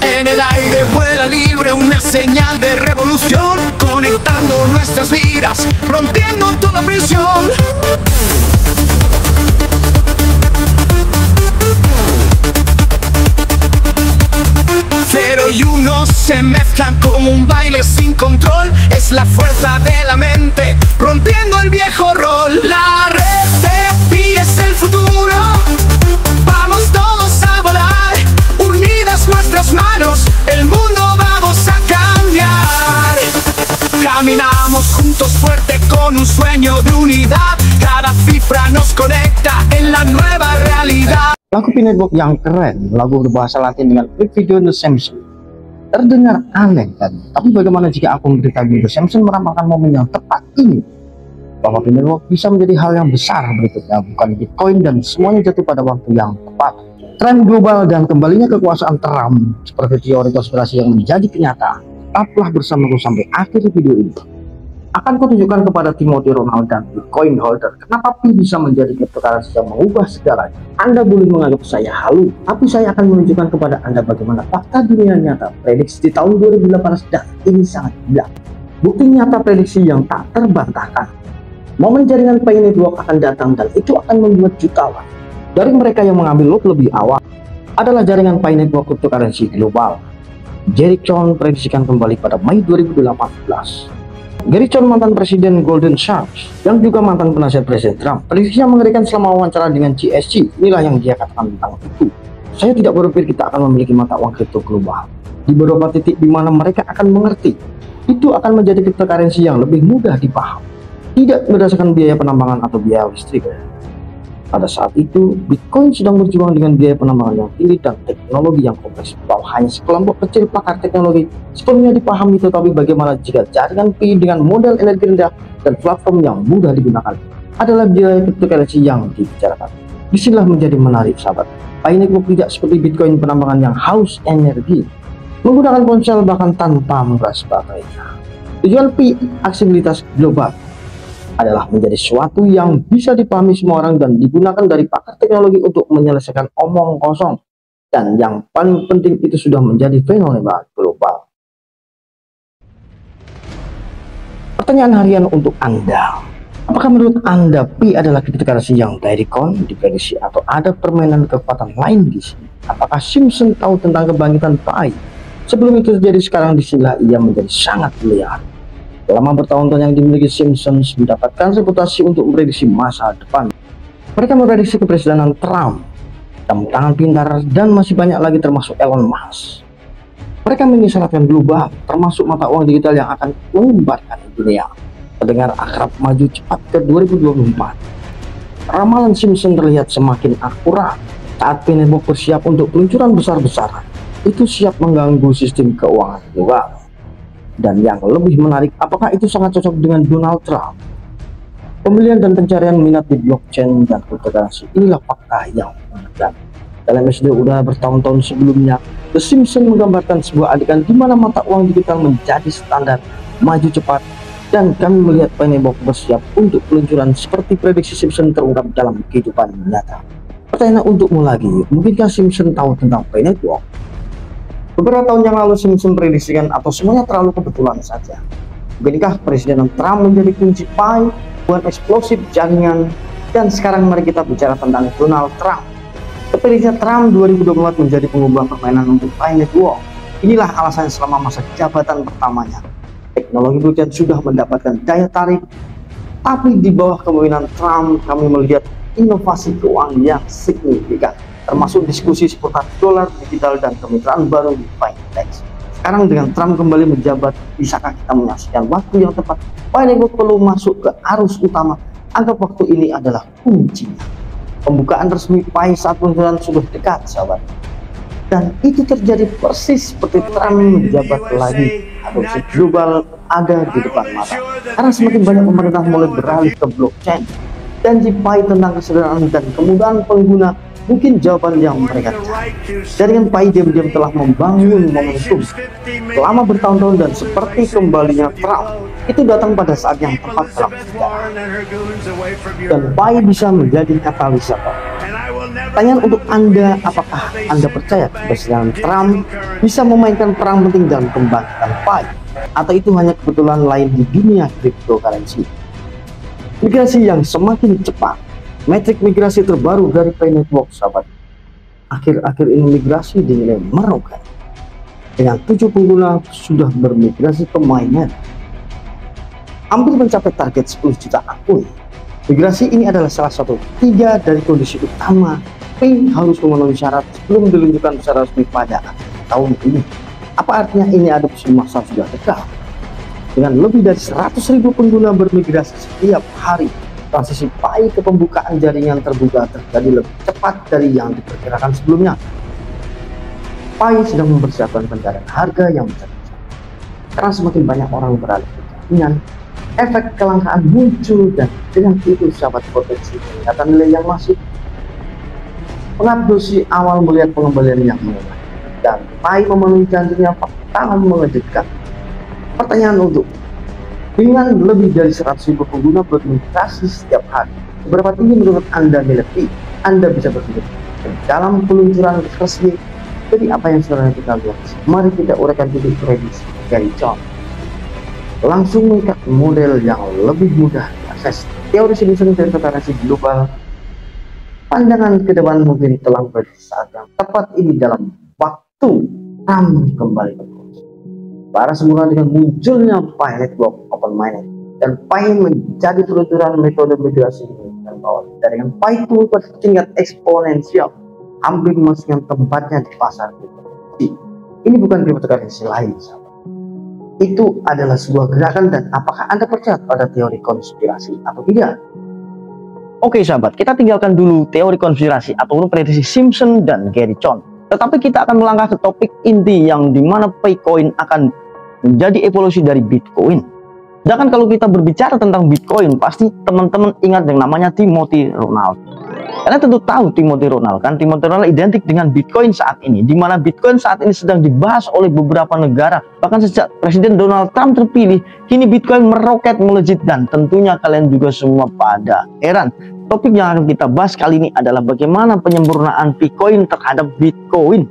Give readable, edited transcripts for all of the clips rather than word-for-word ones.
En el aire vuela libre una señal de revolución, conectando nuestras vidas, rompiendo toda prisión. Cero y uno se mezclan como un baile sin control. Es la fuerza de la mente, rompiendo el viejo rol. La red de Pi es el futuro. Vamos todos a volar, unidas nuestras manos, el mundo vamos a cambiar. Caminamos juntos fuerte con un sueño de unidad. Cada cifra nos conecta en la nueva realidad. Lagu Pi Network yang keren, lagu berbahasa Latin dengan klip video The Simpsons. Terdengar aneh kan? Tapi bagaimana jika aku memberitahu The Simpsons meramalkan momen yang tepat ini? Bahwa Pi Network bisa menjadi hal yang besar berikutnya, bukan Bitcoin dan semuanya jatuh pada waktu yang tepat. Tren global dan kembalinya kekuasaan Trump seperti teori konspirasi yang menjadi kenyataan. Tetaplah bersamaku sampai akhir video ini. Akan kutunjukkan kepada Timothy Ronald dan Bitcoin holder kenapa Pi bisa menjadi cryptocurrency yang mengubah segalanya. Anda boleh menganggap saya halu, tapi saya akan menunjukkan kepada Anda bagaimana fakta dunia nyata prediksi di tahun 2018 dan ini sangat gila. Bukti nyata prediksi yang tak terbantahkan. Momen jaringan Pi Network akan datang dan itu akan membuat jutawan dari mereka yang mengambil lot lebih awal adalah jaringan Pi Network cryptocurrency global. Jerry Cohn prediksikan kembali pada Mei 2018. Gary Cohn, mantan presiden Golden Sharks yang juga mantan penasihat presiden Trump, prediksinya mengerikan selama wawancara dengan GSC. Inilah yang dia katakan tentang itu. Saya tidak berpikir kita akan memiliki mata uang kripto global di beberapa titik di mana mereka akan mengerti itu akan menjadi cryptocurrency yang lebih mudah dipaham, tidak berdasarkan biaya penambangan atau biaya listrik. Pada saat itu, Bitcoin sedang berjuang dengan biaya penambangan yang tinggi dan teknologi yang kompleks, bahwa hanya sekelompok kecil pakar teknologi sepenuhnya dipahami. Tetapi bagaimana jika jaringan Pi dengan model energi rendah dan platform yang mudah digunakan adalah biaya cryptocurrency yang dibicarakan? Disinilah menjadi menarik, sahabat. Pi Network tidak seperti Bitcoin penambangan yang haus energi, menggunakan ponsel bahkan tanpa menguras baterainya. Tujuan Pi, aksesibilitas global, adalah menjadi sesuatu yang bisa dipahami semua orang dan digunakan dari pakar teknologi untuk menyelesaikan omong kosong, dan yang paling penting itu sudah menjadi fenomena global. Pertanyaan harian untuk Anda, apakah menurut Anda Pi adalah cryptocurrency yang direct diprediksi atau ada permainan kekuatan lain di sini? Apakah Simpson tahu tentang kebangkitan Pi? Sebelum itu terjadi, sekarang disinilah ia menjadi sangat liar. Selama bertahun-tahun yang dimiliki Simpsons mendapatkan reputasi untuk memprediksi masa depan. Mereka memprediksi kepresidenan Trump, jam tangan pintar, dan masih banyak lagi termasuk Elon Musk. Mereka mengisyaratkan global, termasuk mata uang digital yang akan menyebarkan dunia. Terdengar akrab, maju cepat ke 2024. Ramalan Simpson terlihat semakin akurat saat Pi Network bersiap untuk peluncuran besar-besaran. Itu siap mengganggu sistem keuangan global. Dan yang lebih menarik, apakah itu sangat cocok dengan Donald Trump? Pembelian dan pencarian minat di blockchain dan cryptocurrency, inilah fakta yang mengejutkan. Dalam episode udah bertahun-tahun sebelumnya, The Simpsons menggambarkan sebuah adegan di mana mata uang digital menjadi standar, maju cepat, dan kami melihat Pi Network bersiap untuk peluncuran seperti prediksi Simpsons terungkap dalam kehidupan nyata. Pertanyaan untukmu lagi, mungkinkah Simpsons tahu tentang Pi Network? Beberapa tahun yang lalu Simpson prediksikan atau semuanya terlalu kebetulan saja. Mungkinkah Presiden Trump menjadi kunci Pi buat eksplosif jaringan? Dan sekarang mari kita bicara tentang Donald Trump. Kepilihnya Trump 2024 menjadi pengubah permainan untuk Pi Network. Inilah alasannya selama masa jabatan pertamanya. Teknologi blockchain sudah mendapatkan daya tarik, tapi di bawah kepemimpinan Trump kami melihat inovasi keuangan yang signifikan, termasuk diskusi seputar dolar digital dan kemitraan baru di Binance. Sekarang dengan Trump kembali menjabat, bisakah kita menyaksikan waktu yang tepat Pi Network perlu masuk ke arus utama? Anggap waktu ini adalah kuncinya. Pembukaan resmi Pi saat peluncuran sudah dekat, sahabat. Dan itu terjadi persis seperti Trump menjabat lagi. Adopsi global ada di depan mata. Karena semakin banyak pemerintah mulai beralih ke blockchain. Janji Pi tentang kesederhanaan dan kemudahan pengguna Mungkin jawaban yang mereka cari. Jaringan Pi diam-diam telah membangun momentum selama bertahun-tahun, dan seperti kembalinya Trump, itu datang pada saat yang tepat dalam sejarah. Dan Pi bisa menjadi katalisator. Pertanyaan untuk Anda, apakah Anda percaya keberhasilan Trump bisa memainkan peran penting dalam kebangkitan Pi? Atau itu hanya kebetulan lain di dunia cryptocurrency? Migrasi yang semakin cepat. Metrik migrasi terbaru dari Pi Network, sahabat. Akhir-akhir ini migrasi dinilai meroket. Dengan 7 pengguna sudah bermigrasi ke mainnet, hampir mencapai target 10 juta akun. Migrasi ini adalah salah satu 3 dari kondisi utama Pi harus memenuhi syarat sebelum diluncurkan secara resmi pada akhir tahun ini. Apa artinya ini adopsi massal sudah dekat? Dengan lebih dari 100.000 pengguna bermigrasi setiap hari, transisi Pi ke pembukaan jaringan terbuka terjadi lebih cepat dari yang diperkirakan sebelumnya. Pi sedang mempersiapkan pencarian harga yang besar-besar. Karena semakin banyak orang beralih ke jaringan, efek kelangkaan muncul, dan dengan itu sahabat potensi peningkatan nilai yang masif. Pengabdosi awal melihat pengembalian yang menguat, dan Pi memenuhi janjinya sangat mengejutkan. Pertanyaan untuk dengan lebih dari 100.000 pengguna bermigrasi setiap hari, seberapa tinggi menurut Anda nilai Pi Anda bisa berpikir dalam peluncuran resmi? Jadi apa yang sebenarnya kita lihat? Mari kita uraikan titik prediksi dari John. Langsung mengikat model yang lebih mudah diakses. Teori Simpson cryptocurrency global. Pandangan ke depan mungkin telah berdiri saat yang tepat ini dalam waktu Trump kembali ke kursi. Para semula dengan munculnya Pi Network Open Mainnet dan Pi menjadi peluncuran metode migrasi ini, dan bahwa jaringan Pi itu bertingkat eksponensial, hampir memasukkan tempatnya di pasar cryptocurrency. Ini bukan cryptocurrency lain, sahabat. Itu adalah sebuah gerakan. Dan apakah Anda percaya pada teori konspirasi atau tidak? Oke sahabat, kita tinggalkan dulu teori konspirasi atau prediksi Simpson dan Gary Cohn. Tetapi kita akan melangkah ke topik inti yang dimana Bitcoin akan menjadi evolusi dari Bitcoin. Sedangkan kalau kita berbicara tentang Bitcoin, pasti teman-teman ingat yang namanya Timothy Ronald. Karena tentu tahu Timothy Ronald kan, Timothy Ronald identik dengan Bitcoin saat ini, di mana Bitcoin saat ini sedang dibahas oleh beberapa negara. Bahkan sejak Presiden Donald Trump terpilih, kini Bitcoin meroket melejit, dan tentunya kalian juga semua pada heran. Topik yang akan kita bahas kali ini adalah bagaimana penyempurnaan Bitcoin terhadap Bitcoin,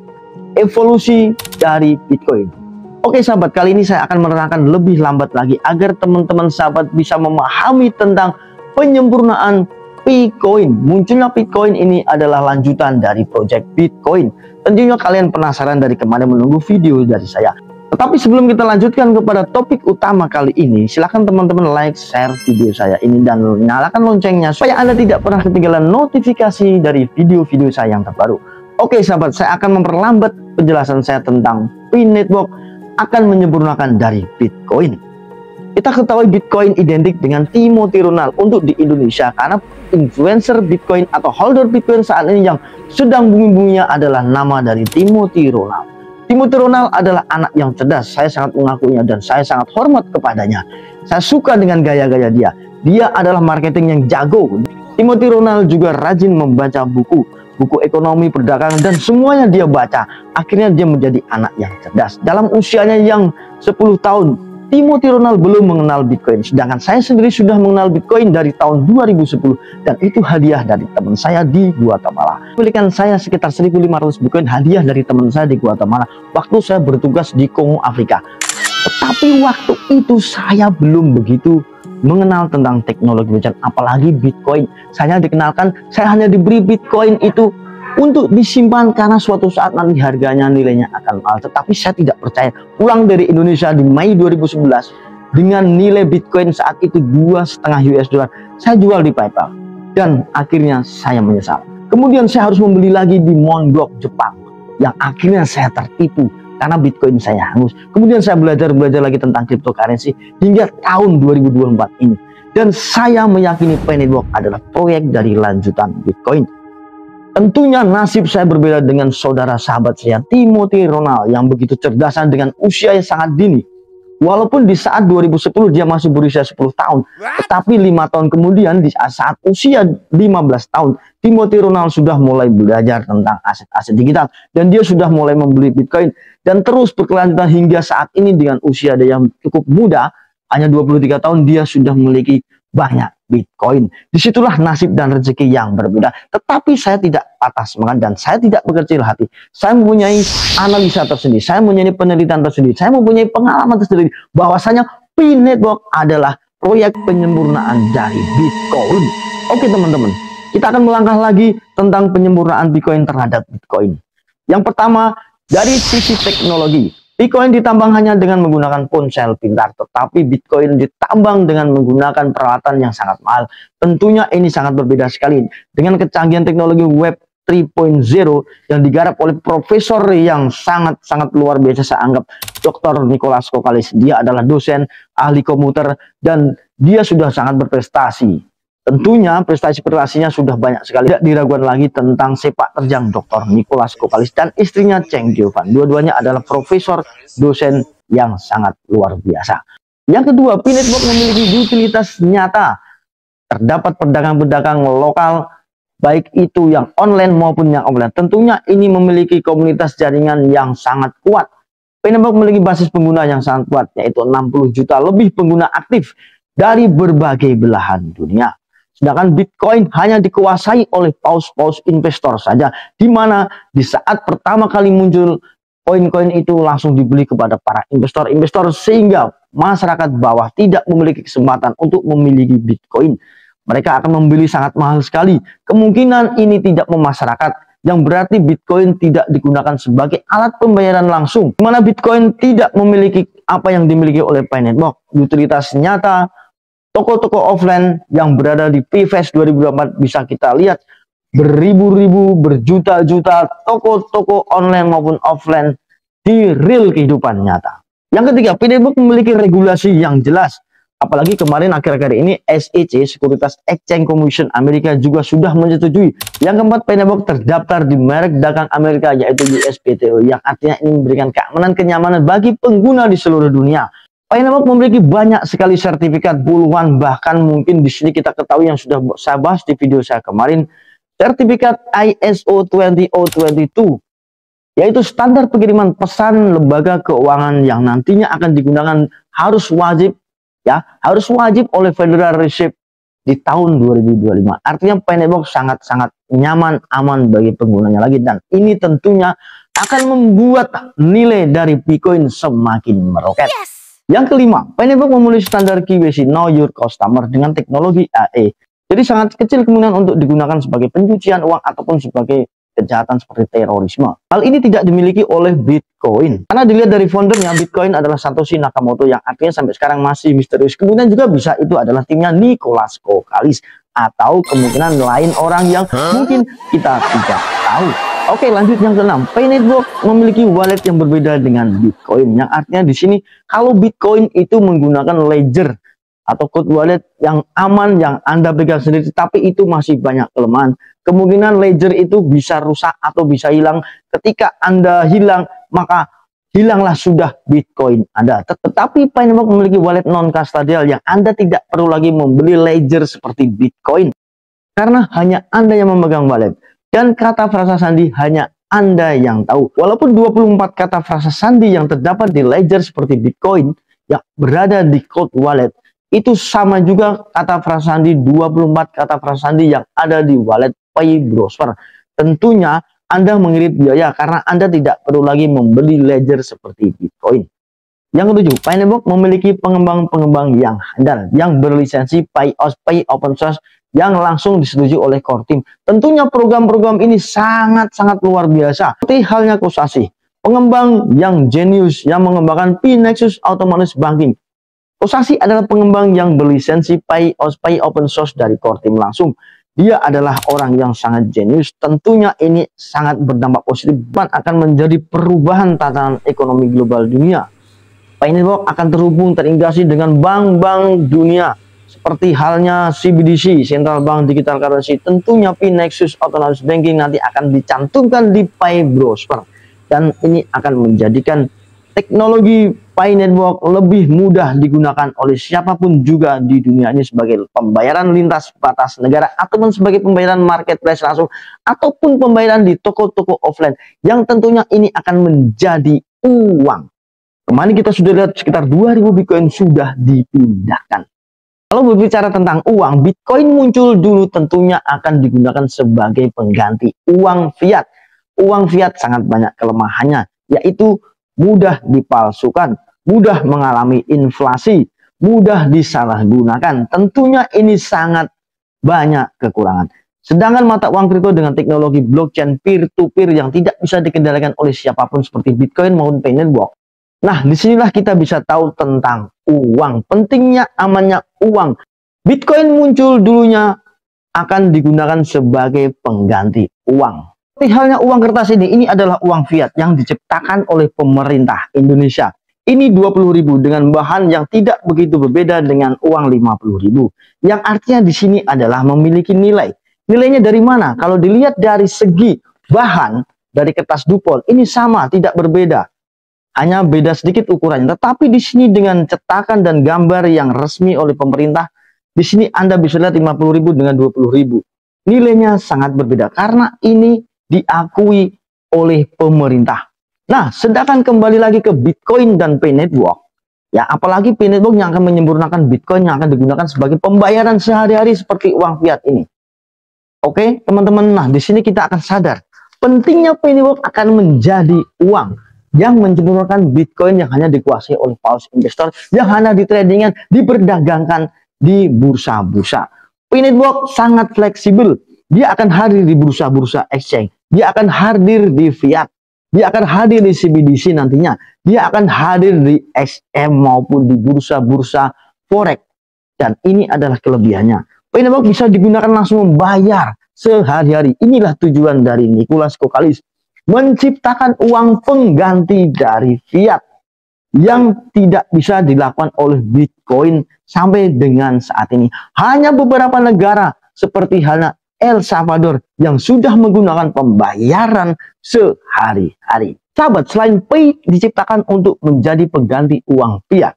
evolusi dari Bitcoin. Oke sahabat, kali ini saya akan menerangkan lebih lambat lagi agar teman-teman sahabat bisa memahami tentang penyempurnaan Bitcoin. Munculnya Bitcoin ini adalah lanjutan dari project Bitcoin. Tentunya kalian penasaran dari kemarin menunggu video dari saya. Tetapi sebelum kita lanjutkan kepada topik utama kali ini, silahkan teman-teman like, share video saya ini, dan nyalakan loncengnya supaya Anda tidak pernah ketinggalan notifikasi dari video-video saya yang terbaru. Oke sahabat, saya akan memperlambat penjelasan saya tentang Pi Network akan menyempurnakan dari Bitcoin. Kita ketahui Bitcoin identik dengan Timothy Ronald untuk di Indonesia, karena influencer Bitcoin atau holder Bitcoin saat ini yang sedang bumi-buminya adalah nama dari Timothy Ronald. Timothy Ronald adalah anak yang cerdas, saya sangat mengakuinya dan saya sangat hormat kepadanya. Saya suka dengan gaya-gaya dia. Dia adalah marketing yang jago. Timothy Ronald juga rajin membaca buku ekonomi, perdagangan, dan semuanya dia baca. Akhirnya dia menjadi anak yang cerdas. Dalam usianya yang 10 tahun, Timothy Ronald belum mengenal Bitcoin, sedangkan saya sendiri sudah mengenal Bitcoin dari tahun 2010, dan itu hadiah dari teman saya di Guatemala. Belikan saya sekitar 1.500 Bitcoin hadiah dari teman saya di Guatemala waktu saya bertugas di Kongo, Afrika. Tetapi waktu itu saya belum begitu mengenal tentang teknologi blockchain, apalagi Bitcoin. Saya hanya diberi Bitcoin itu untuk disimpan karena suatu saat nanti harganya, nilainya akan mahal. Tetapi saya tidak percaya. Pulang dari Indonesia di Mei 2011 dengan nilai Bitcoin saat itu 2,5 US dollar, saya jual di PayPal, dan akhirnya saya menyesal. Kemudian saya harus membeli lagi di Monblock Jepang, yang akhirnya saya tertipu karena Bitcoin saya hangus. Kemudian saya belajar lagi tentang cryptocurrency hingga tahun 2024 ini, dan saya meyakini Pi Network adalah proyek dari lanjutan Bitcoin. Tentunya nasib saya berbeda dengan saudara sahabat saya Timothy Ronald yang begitu cerdasan dengan usia yang sangat dini. Walaupun di saat 2010 dia masih berusia 10 tahun, tetapi 5 tahun kemudian di saat usia 15 tahun, Timothy Ronald sudah mulai belajar tentang aset-aset digital dan dia sudah mulai membeli Bitcoin dan terus berkelanjutan hingga saat ini dengan usia dia yang cukup muda, hanya 23 tahun dia sudah memiliki banyak Bitcoin. Disitulah nasib dan rezeki yang berbeda. Tetapi saya tidak patah semangat dan saya tidak berkecil hati. Saya mempunyai analisa tersendiri, saya mempunyai penelitian tersendiri, saya mempunyai pengalaman tersendiri bahwasanya Pi Network adalah proyek penyempurnaan dari Bitcoin. Oke teman-teman, kita akan melangkah lagi tentang penyempurnaan Bitcoin terhadap Bitcoin. Yang pertama, dari sisi teknologi. Bitcoin ditambang hanya dengan menggunakan ponsel pintar, tetapi Bitcoin ditambang dengan menggunakan peralatan yang sangat mahal. Tentunya ini sangat berbeda sekali dengan kecanggihan teknologi Web 3.0 yang digarap oleh profesor yang sangat luar biasa. Saya anggap Dr. Nicholas Kokalis. Dia adalah dosen ahli komputer dan dia sudah sangat berprestasi. Tentunya prestasi-prestasinya sudah banyak sekali. Tidak diragukan lagi tentang sepak terjang Dr. Nicholas Kokalis dan istrinya Cheng Giovan. Dua-duanya adalah profesor dosen yang sangat luar biasa. Yang kedua, Pi Network memiliki utilitas nyata. Terdapat pedagang-pedagang lokal, baik itu yang online maupun yang offline. Tentunya ini memiliki komunitas jaringan yang sangat kuat. Pi Network memiliki basis pengguna yang sangat kuat, yaitu 60 juta lebih pengguna aktif dari berbagai belahan dunia. Sedangkan Bitcoin hanya dikuasai oleh paus-paus investor saja, di mana di saat pertama kali muncul koin-koin itu langsung dibeli kepada para investor-investor sehingga masyarakat bawah tidak memiliki kesempatan untuk memiliki Bitcoin. Mereka akan membeli sangat mahal sekali. Kemungkinan ini tidak memasyarakat, yang berarti Bitcoin tidak digunakan sebagai alat pembayaran langsung, di mana Bitcoin tidak memiliki apa yang dimiliki oleh Pi Network. Utilitas nyata toko-toko offline yang berada di PFest 2024 bisa kita lihat beribu-ribu, berjuta-juta toko-toko online maupun offline di real kehidupan nyata. Yang ketiga, Pi Network memiliki regulasi yang jelas. Apalagi kemarin akhir-akhir ini SEC, Securities Exchange Commission Amerika juga sudah menyetujui. Yang keempat, Pi Network terdaftar di merek dagang Amerika yaitu USPTO, yang artinya ini memberikan kenyamanan bagi pengguna di seluruh dunia. Pi Network memiliki banyak sekali sertifikat, puluhan, bahkan mungkin di sini kita ketahui yang sudah saya bahas di video saya kemarin, sertifikat ISO 20022, yaitu standar pengiriman pesan lembaga keuangan yang nantinya akan digunakan harus wajib oleh Federal Reserve di tahun 2025. Artinya Pi Network sangat-sangat nyaman, aman bagi penggunanya lagi, dan ini tentunya akan membuat nilai dari Bitcoin semakin meroket. Yang kelima, Pi Network memiliki standar KYC Know Your Customer dengan teknologi AI. Jadi sangat kecil kemungkinan untuk digunakan sebagai pencucian uang ataupun sebagai kejahatan seperti terorisme. Hal ini tidak dimiliki oleh Bitcoin. Karena dilihat dari foundernya, Bitcoin adalah Satoshi Nakamoto yang artinya sampai sekarang masih misterius. Kemudian juga bisa itu adalah timnya Nicholas Kokalis atau kemungkinan lain orang yang mungkin kita tidak tahu. Oke, lanjut yang keenam. Pi Network memiliki wallet yang berbeda dengan Bitcoin. Yang artinya di sini kalau Bitcoin itu menggunakan ledger atau code wallet yang aman yang Anda pegang sendiri, tapi itu masih banyak kelemahan. Kemungkinan ledger itu bisa rusak atau bisa hilang. Ketika Anda hilang, maka hilanglah sudah Bitcoin Anda. Tetapi Pi Network memiliki wallet non-custodial yang Anda tidak perlu lagi membeli ledger seperti Bitcoin. Karena hanya Anda yang memegang wallet. Dan kata frasa sandi hanya Anda yang tahu. Walaupun 24 kata frasa sandi yang terdapat di ledger seperti Bitcoin yang berada di code wallet, itu sama juga kata frasa sandi 24 kata frasa sandi yang ada di wallet Pi Browser. Tentunya Anda mengirit biaya karena Anda tidak perlu lagi membeli ledger seperti Bitcoin. Yang ketujuh, Pi Network memiliki pengembang-pengembang yang handal, yang berlisensi PyOS, Pi Open Source, yang langsung disetujui oleh core team. Tentunya program-program ini sangat-sangat luar biasa. Seperti halnya Kosasi, pengembang yang jenius yang mengembangkan Pi Nexus Autonomous Banking. Kosasi adalah pengembang yang berlisensi PyOS, Pi Open Source dari core team langsung. Dia adalah orang yang sangat jenius. Tentunya ini sangat berdampak positif dan akan menjadi perubahan tatanan ekonomi global dunia. Pi Network akan terhubung terintegrasi dengan bank-bank dunia. Seperti halnya CBDC, Central Bank Digital Currency. Tentunya Pi Nexus Autonomous Banking nanti akan dicantumkan di Pi Browser. Dan ini akan menjadikan Teknologi Pi Network lebih mudah digunakan oleh siapapun juga di dunia ini sebagai pembayaran lintas batas negara ataupun sebagai pembayaran marketplace langsung ataupun pembayaran di toko-toko offline yang tentunya ini akan menjadi uang. Kemarin kita sudah lihat sekitar 2000 Bitcoin sudah dipindahkan. Kalau berbicara tentang uang, Bitcoin muncul dulu tentunya akan digunakan sebagai pengganti uang fiat. Uang fiat sangat banyak kelemahannya, yaitu mudah dipalsukan, mudah mengalami inflasi, mudah disalahgunakan. Tentunya ini sangat banyak kekurangan. Sedangkan mata uang kripto dengan teknologi blockchain peer-to-peer yang tidak bisa dikendalikan oleh siapapun seperti Bitcoin maupun Pi Network. Nah, disinilah kita bisa tahu tentang uang, pentingnya amannya uang. Bitcoin muncul dulunya akan digunakan sebagai pengganti uang. Seperti halnya uang kertas ini adalah uang fiat yang diciptakan oleh pemerintah Indonesia. Ini 20.000 dengan bahan yang tidak begitu berbeda dengan uang 50.000. Yang artinya di sini adalah memiliki nilai. Nilainya dari mana? Kalau dilihat dari segi bahan dari kertas dupol, ini sama, tidak berbeda. Hanya beda sedikit ukurannya. Tetapi di sini dengan cetakan dan gambar yang resmi oleh pemerintah, di sini Anda bisa lihat 50.000 dengan 20.000. Nilainya sangat berbeda karena ini diakui oleh pemerintah. Nah, sedangkan kembali lagi ke Bitcoin dan Pi Network, ya apalagi Pi Network yang akan menyempurnakan Bitcoin yang akan digunakan sebagai pembayaran sehari-hari seperti uang fiat ini. Oke, teman-teman, nah di sini kita akan sadar pentingnya Pi Network akan menjadi uang yang menyempurnakan Bitcoin yang hanya dikuasai oleh paus investor yang hanya di tradingan, diperdagangkan di bursa-bursa. Pi Network sangat fleksibel. Dia akan hadir di bursa-bursa exchange. Dia akan hadir di fiat. Dia akan hadir di CBDC nantinya. Dia akan hadir di XM maupun di bursa-bursa forex. Dan ini adalah kelebihannya. Pi Network bisa digunakan langsung membayar sehari-hari. Inilah tujuan dari Nicholas Kokkalis. Menciptakan uang pengganti dari fiat yang tidak bisa dilakukan oleh Bitcoin sampai dengan saat ini. Hanya beberapa negara seperti halnya El Salvador yang sudah menggunakan pembayaran sehari-hari. Sahabat, selain Pi diciptakan untuk menjadi pengganti uang fiat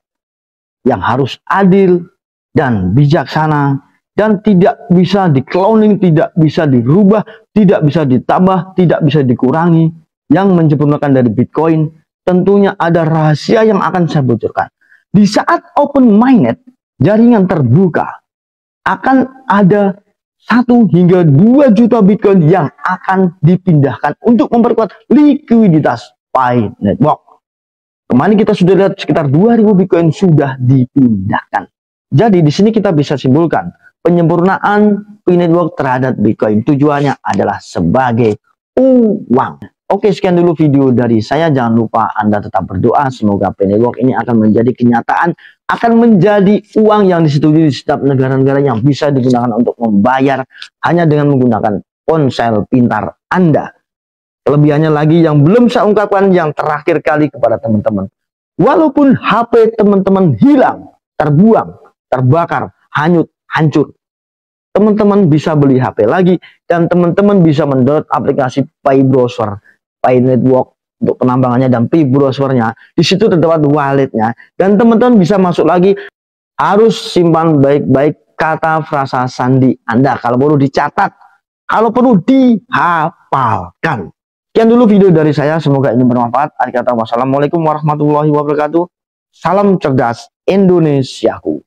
yang harus adil dan bijaksana dan tidak bisa di-cloning, tidak bisa dirubah, tidak bisa ditambah, tidak bisa dikurangi, yang menyempurnakan dari Bitcoin, tentunya ada rahasia yang akan saya bocorkan. Di saat open mainnet, jaringan terbuka, akan ada 1 hingga 2 juta Bitcoin yang akan dipindahkan untuk memperkuat likuiditas Pi Network. Kemarin kita sudah lihat sekitar 2000 Bitcoin sudah dipindahkan. Jadi di sini kita bisa simpulkan penyempurnaan Pi Network terhadap Bitcoin tujuannya adalah sebagai uang. Oke, sekian dulu video dari saya. Jangan lupa Anda tetap berdoa semoga Pi Network ini akan menjadi kenyataan, akan menjadi uang yang disetujui di setiap negara-negara yang bisa digunakan untuk membayar hanya dengan menggunakan ponsel pintar Anda. Kelebihannya lagi yang belum saya ungkapkan yang terakhir kali kepada teman-teman. Walaupun HP teman-teman hilang, terbuang, terbakar, hanyut, hancur, teman-teman bisa beli HP lagi dan teman-teman bisa mendownload aplikasi Pi Browser, Pi Network untuk penambangannya dan Pi Browsernya. Di situ terdapat walletnya dan teman-teman bisa masuk lagi. Harus simpan baik-baik kata frasa sandi Anda. Kalau perlu dicatat, kalau perlu dihafalkan. Sekian dulu video dari saya. Semoga ini bermanfaat. Wassalamualaikum warahmatullahi wabarakatuh. Salam cerdas Indonesiaku.